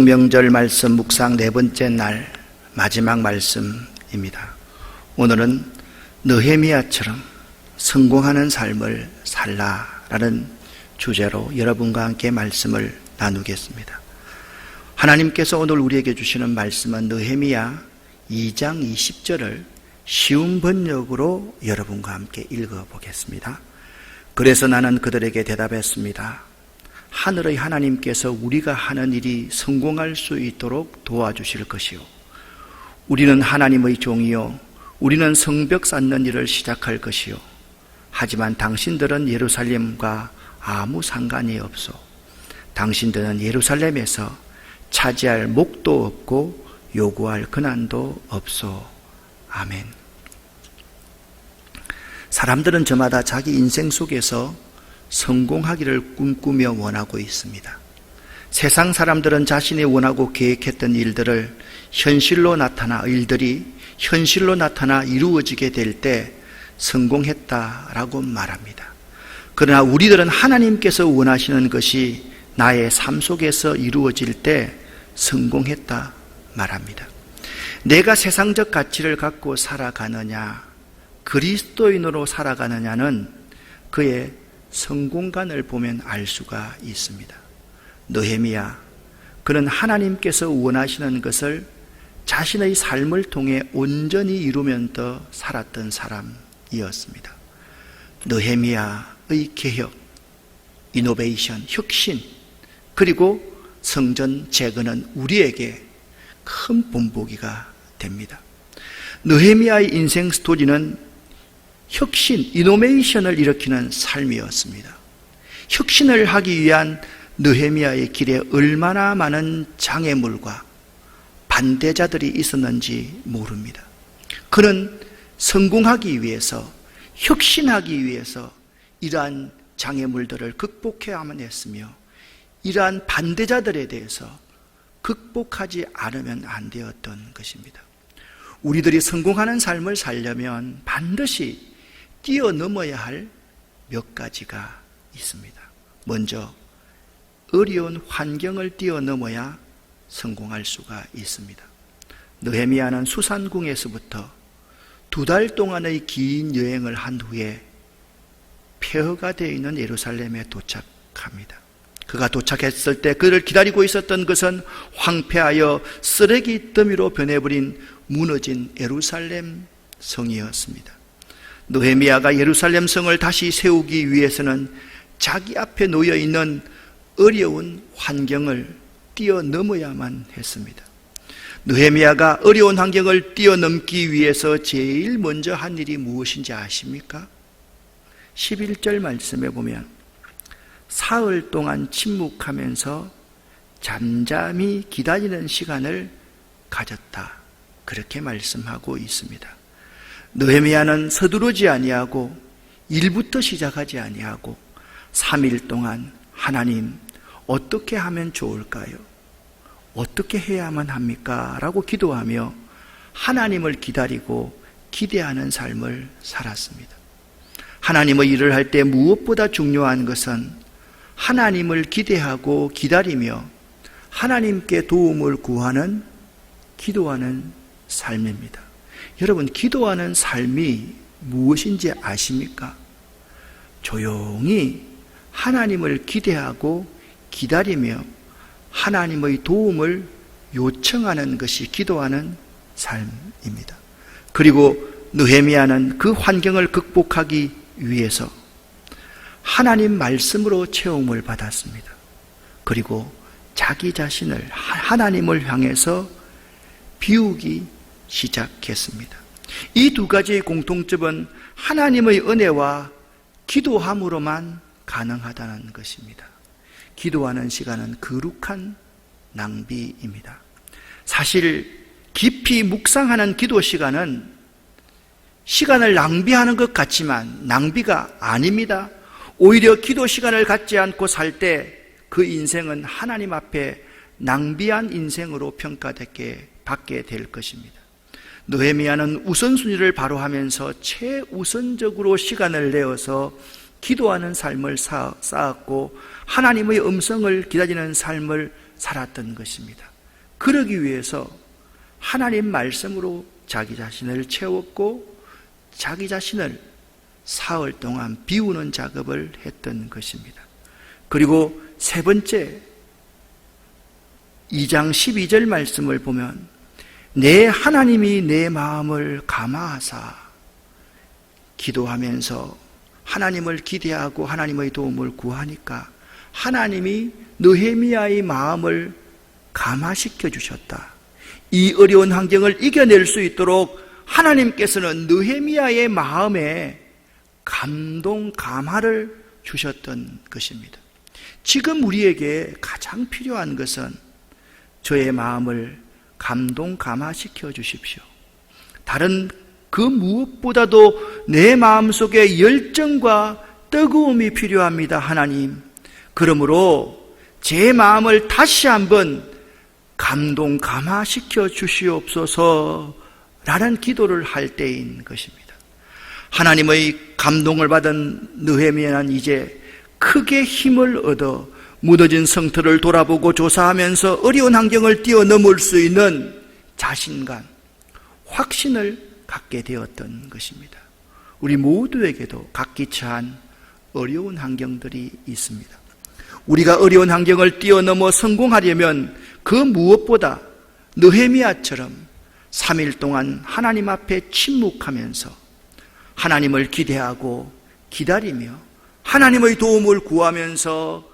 명절 말씀 묵상 네 번째 날 마지막 말씀입니다. 오늘은 느헤미야처럼 성공하는 삶을 살라라는 주제로 여러분과 함께 말씀을 나누겠습니다. 하나님께서 오늘 우리에게 주시는 말씀은 느헤미야 2장 20절을 쉬운 번역으로 여러분과 함께 읽어보겠습니다. 그래서 나는 그들에게 대답했습니다. 하늘의 하나님께서 우리가 하는 일이 성공할 수 있도록 도와주실 것이요, 우리는 하나님의 종이요, 우리는 성벽 쌓는 일을 시작할 것이요, 하지만 당신들은 예루살렘과 아무 상관이 없소. 당신들은 예루살렘에서 차지할 목도 없고 요구할 권한도 없소. 아멘. 사람들은 저마다 자기 인생 속에서 성공하기를 꿈꾸며 원하고 있습니다. 세상 사람들은 자신이 원하고 계획했던 일들이 현실로 나타나 이루어지게 될 때 성공했다라고 말합니다. 그러나 우리들은 하나님께서 원하시는 것이 나의 삶 속에서 이루어질 때 성공했다 말합니다. 내가 세상적 가치를 갖고 살아가느냐, 그리스도인으로 살아가느냐는 그의 성공관을 보면 알 수가 있습니다. 느헤미야, 그는 하나님께서 원하시는 것을 자신의 삶을 통해 온전히 이루면서 살았던 사람이었습니다. 느헤미야의 개혁, 이노베이션, 혁신, 그리고 성전 재건은 우리에게 큰 본보기가 됩니다. 느헤미야의 인생 스토리는 혁신, 이노베이션을 일으키는 삶이었습니다. 혁신을 하기 위한 느헤미야의 길에 얼마나 많은 장애물과 반대자들이 있었는지 모릅니다. 그는 성공하기 위해서, 혁신하기 위해서 이러한 장애물들을 극복해야만 했으며, 이러한 반대자들에 대해서 극복하지 않으면 안 되었던 것입니다. 우리들이 성공하는 삶을 살려면 반드시 뛰어넘어야 할 몇 가지가 있습니다. 먼저 어려운 환경을 뛰어넘어야 성공할 수가 있습니다. 느헤미야는 수산궁에서부터 2달 동안의 긴 여행을 한 후에 폐허가 되어 있는 예루살렘에 도착합니다. 그가 도착했을 때 그를 기다리고 있었던 것은 황폐하여 쓰레기 더미로 변해버린 무너진 예루살렘 성이었습니다. 느헤미야가 예루살렘 성을 다시 세우기 위해서는 자기 앞에 놓여 있는 어려운 환경을 뛰어넘어야만 했습니다. 느헤미야가 어려운 환경을 뛰어넘기 위해서 제일 먼저 한 일이 무엇인지 아십니까? 11절 말씀에 보면 사흘 동안 침묵하면서 잠잠히 기다리는 시간을 가졌다, 그렇게 말씀하고 있습니다. 느헤미야는 서두르지 아니하고 일부터 시작하지 아니하고 3일 동안 하나님, 어떻게 하면 좋을까요? 어떻게 해야만 합니까? 라고 기도하며 하나님을 기다리고 기대하는 삶을 살았습니다. 하나님의 일을 할 때 무엇보다 중요한 것은 하나님을 기대하고 기다리며 하나님께 도움을 구하는, 기도하는 삶입니다. 여러분, 기도하는 삶이 무엇인지 아십니까? 조용히 하나님을 기대하고 기다리며 하나님의 도움을 요청하는 것이 기도하는 삶입니다. 그리고 느헤미야는 그 환경을 극복하기 위해서 하나님 말씀으로 채움을 받았습니다. 그리고 자기 자신을 하나님을 향해서 비우기 시작했습니다. 이 2가지의 공통점은 하나님의 은혜와 기도함으로만 가능하다는 것입니다. 기도하는 시간은 거룩한 낭비입니다. 사실 깊이 묵상하는 기도 시간은 시간을 낭비하는 것 같지만 낭비가 아닙니다. 오히려 기도 시간을 갖지 않고 살 때 그 인생은 하나님 앞에 낭비한 인생으로 평가받게 될 것입니다. 느헤미야는 우선순위를 바로 하면서 최우선적으로 시간을 내어서 기도하는 삶을 쌓았고 하나님의 음성을 기다리는 삶을 살았던 것입니다. 그러기 위해서 하나님 말씀으로 자기 자신을 채웠고 자기 자신을 사흘 동안 비우는 작업을 했던 것입니다. 그리고 세 번째 2장 12절 말씀을 보면 내 하나님이 내 마음을 감화하사 기도하면서 하나님을 기대하고 하나님의 도움을 구하니까 하나님이 느헤미야의 마음을 감화시켜 주셨다. 이 어려운 환경을 이겨낼 수 있도록 하나님께서는 느헤미야의 마음에 감동, 감화를 주셨던 것입니다. 지금 우리에게 가장 필요한 것은 저의 마음을 감동, 감화시켜 주십시오. 다른 그 무엇보다도 내 마음속에 열정과 뜨거움이 필요합니다. 하나님, 그러므로 제 마음을 다시 한번 감동, 감화시켜 주시옵소서 라는 기도를 할 때인 것입니다. 하나님의 감동을 받은 느헤미야는 이제 크게 힘을 얻어 무너진 성터를 돌아보고 조사하면서 어려운 환경을 뛰어넘을 수 있는 자신감, 확신을 갖게 되었던 것입니다. 우리 모두에게도 각기차한 어려운 환경들이 있습니다. 우리가 어려운 환경을 뛰어넘어 성공하려면 그 무엇보다 느헤미야처럼 3일 동안 하나님 앞에 침묵하면서 하나님을 기대하고 기다리며 하나님의 도움을 구하면서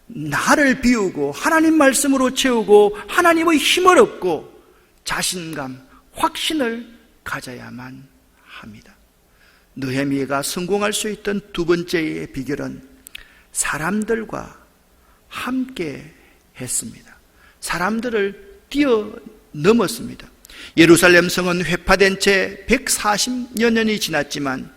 나를 비우고 하나님 말씀으로 채우고 하나님의 힘을 얻고 자신감, 확신을 가져야만 합니다. 느헤미야가 성공할 수 있던 두 번째의 비결은 사람들과 함께 했습니다. 사람들을 뛰어넘었습니다. 예루살렘 성은 회파된 채 140여 년이 지났지만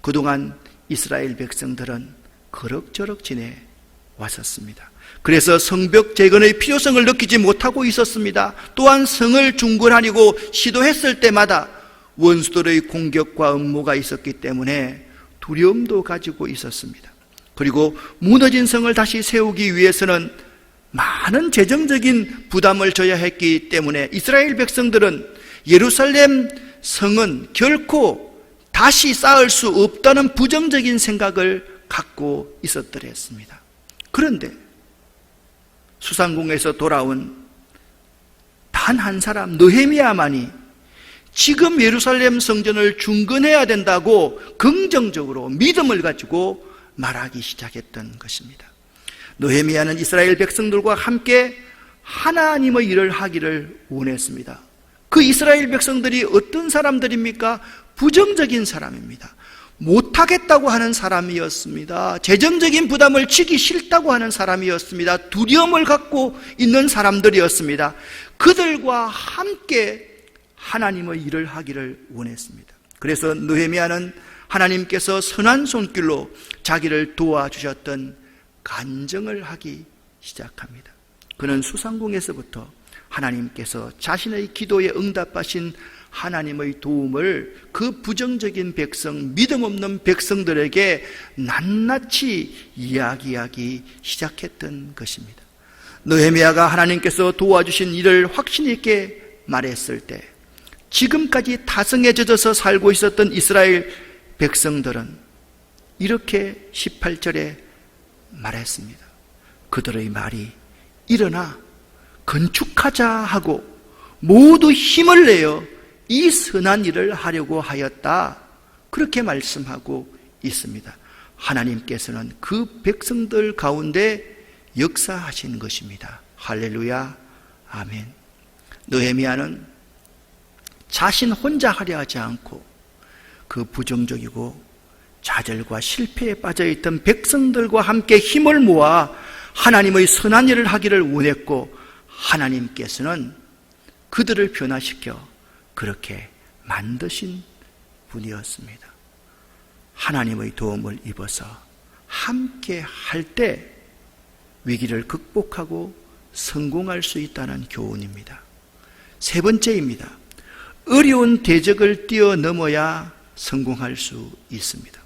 그동안 이스라엘 백성들은 그럭저럭 지내왔었습니다. 그래서 성벽 재건의 필요성을 느끼지 못하고 있었습니다. 또한 성을 중건하려고 시도했을 때마다 원수들의 공격과 음모가 있었기 때문에 두려움도 가지고 있었습니다. 그리고 무너진 성을 다시 세우기 위해서는 많은 재정적인 부담을 져야 했기 때문에 이스라엘 백성들은 예루살렘 성은 결코 다시 쌓을 수 없다는 부정적인 생각을 갖고 있었더랬습니다. 그런데 수상궁에서 돌아온 단 한 사람 느헤미야만이 지금 예루살렘 성전을 중건해야 된다고 긍정적으로 믿음을 가지고 말하기 시작했던 것입니다. 느헤미야는 이스라엘 백성들과 함께 하나님의 일을 하기를 원했습니다. 그 이스라엘 백성들이 어떤 사람들입니까? 부정적인 사람입니다. 못하겠다고 하는 사람이었습니다. 재정적인 부담을 지기 싫다고 하는 사람이었습니다. 두려움을 갖고 있는 사람들이었습니다. 그들과 함께 하나님의 일을 하기를 원했습니다. 그래서 느헤미야는 하나님께서 선한 손길로 자기를 도와주셨던 간증을 하기 시작합니다. 그는 수상궁에서부터 하나님께서 자신의 기도에 응답하신 하나님의 도움을 그 부정적인 백성, 믿음 없는 백성들에게 낱낱이 이야기하기 시작했던 것입니다. 느헤미야가 하나님께서 도와주신 일을 확신 있게 말했을 때 지금까지 타성에 젖어서 살고 있었던 이스라엘 백성들은 이렇게 18절에 말했습니다. 그들의 말이 일어나 건축하자 하고 모두 힘을 내어 이 선한 일을 하려고 하였다. 그렇게 말씀하고 있습니다. 하나님께서는 그 백성들 가운데 역사하신 것입니다. 할렐루야, 아멘. 느헤미야는 자신 혼자 하려 하지 않고 그 부정적이고 좌절과 실패에 빠져있던 백성들과 함께 힘을 모아 하나님의 선한 일을 하기를 원했고 하나님께서는 그들을 변화시켜 그렇게 만드신 분이었습니다. 하나님의 도움을 입어서 함께 할 때 위기를 극복하고 성공할 수 있다는 교훈입니다. 세 번째입니다. 어려운 대적을 뛰어넘어야 성공할 수 있습니다.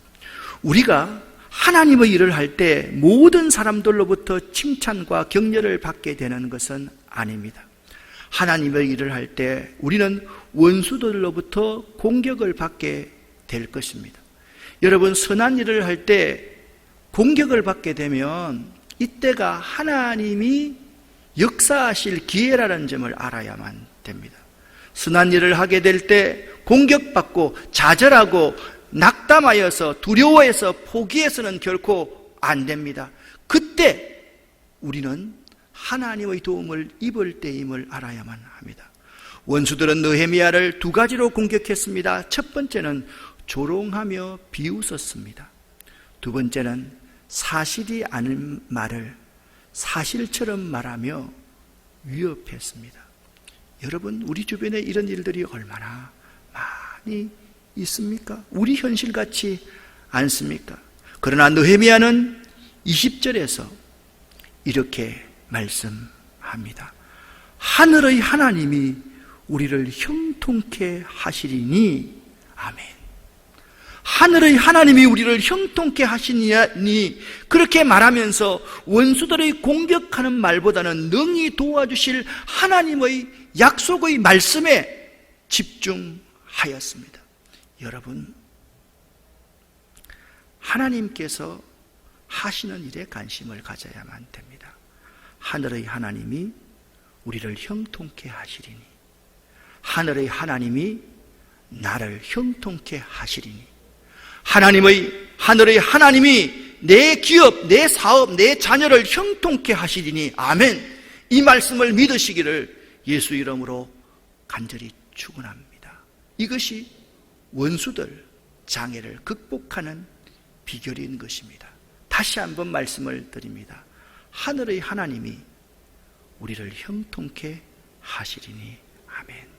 우리가 하나님의 일을 할 때 모든 사람들로부터 칭찬과 격려를 받게 되는 것은 아닙니다. 하나님의 일을 할 때 우리는 원수들로부터 공격을 받게 될 것입니다. 여러분, 선한 일을 할 때 공격을 받게 되면 이때가 하나님이 역사하실 기회라는 점을 알아야만 됩니다. 선한 일을 하게 될 때 공격받고 좌절하고 낙담하여서 두려워해서 포기해서는 결코 안 됩니다. 그때 우리는 하나님의 도움을 입을 때임을 알아야만 합니다. 원수들은 느헤미야를 두 가지로 공격했습니다. 첫 번째는 조롱하며 비웃었습니다. 두 번째는 사실이 아닌 말을 사실처럼 말하며 위협했습니다. 여러분, 우리 주변에 이런 일들이 얼마나 많이 있습니까? 우리 현실 같지 않습니까? 그러나 느헤미야는 20절에서 이렇게 말씀합니다. 하늘의 하나님이 우리를 형통케 하시리니. 아멘. 하늘의 하나님이 우리를 형통케 하시니, 그렇게 말하면서 원수들의 공격하는 말보다는 능히 도와주실 하나님의 약속의 말씀에 집중하였습니다. 여러분, 하나님께서 하시는 일에 관심을 가져야만 됩니다. 하늘의 하나님이 우리를 형통케 하시리니, 하늘의 하나님이 나를 형통케 하시리니, 하늘의 하나님이 내 기업, 내 사업, 내 자녀를 형통케 하시리니. 아멘. 이 말씀을 믿으시기를 예수 이름으로 간절히 축원합니다. 이것이 원수들 장애를 극복하는 비결인 것입니다. 다시 한번 말씀을 드립니다. 하늘의 하나님이 우리를 형통케 하시리니. 아멘.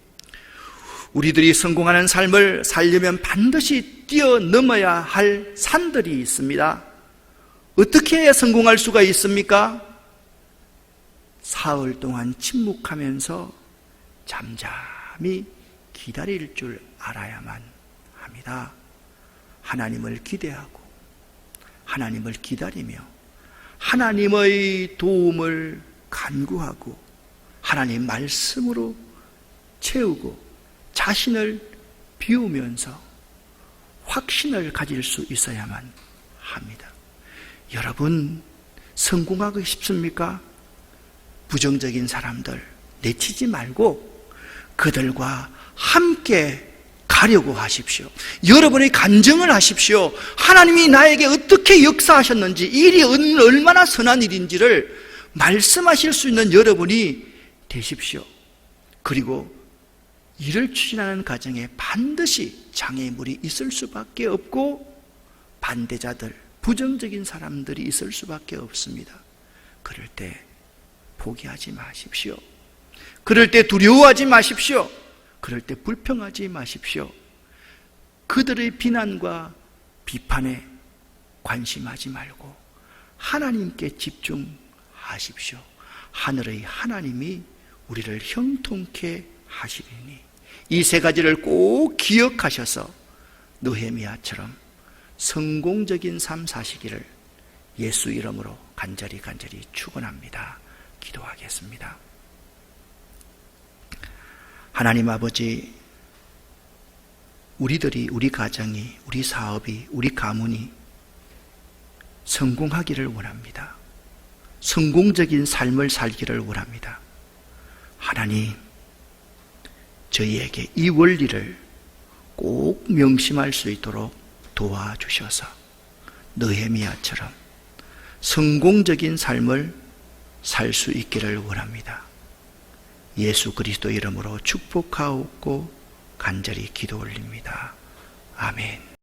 우리들이 성공하는 삶을 살려면 반드시 뛰어넘어야 할 산들이 있습니다. 어떻게 해야 성공할 수가 있습니까? 사흘 동안 침묵하면서 잠잠히 기다릴 줄 알아야만 합니다. 하나님을 기대하고 하나님을 기다리며 하나님의 도움을 간구하고 하나님 말씀으로 채우고 자신을 비우면서 확신을 가질 수 있어야만 합니다. 여러분, 성공하고 싶습니까? 부정적인 사람들 내치지 말고 그들과 함께 가려고 하십시오. 여러분의 간증을 하십시오. 하나님이 나에게 어떻게 역사하셨는지, 일이 얼마나 선한 일인지를 말씀하실 수 있는 여러분이 되십시오. 그리고 일을 추진하는 과정에 반드시 장애물이 있을 수밖에 없고 반대자들, 부정적인 사람들이 있을 수밖에 없습니다. 그럴 때 포기하지 마십시오. 그럴 때 두려워하지 마십시오. 그럴 때 불평하지 마십시오. 그들의 비난과 비판에 관심하지 말고 하나님께 집중하십시오. 하늘의 하나님이 우리를 형통케 하시리니. 이 세 가지를 꼭 기억하셔서 느헤미야처럼 성공적인 삶 사시기를 예수 이름으로 간절히 축원합니다. 기도하겠습니다. 하나님 아버지, 우리들이, 우리 가정이, 우리 사업이, 우리 가문이 성공하기를 원합니다. 성공적인 삶을 살기를 원합니다. 하나님, 저희에게 이 원리를 꼭 명심할 수 있도록 도와주셔서 느헤미야처럼 성공적인 삶을 살 수 있기를 원합니다. 예수 그리스도 이름으로 축복하옵고 간절히 기도 올립니다. 아멘.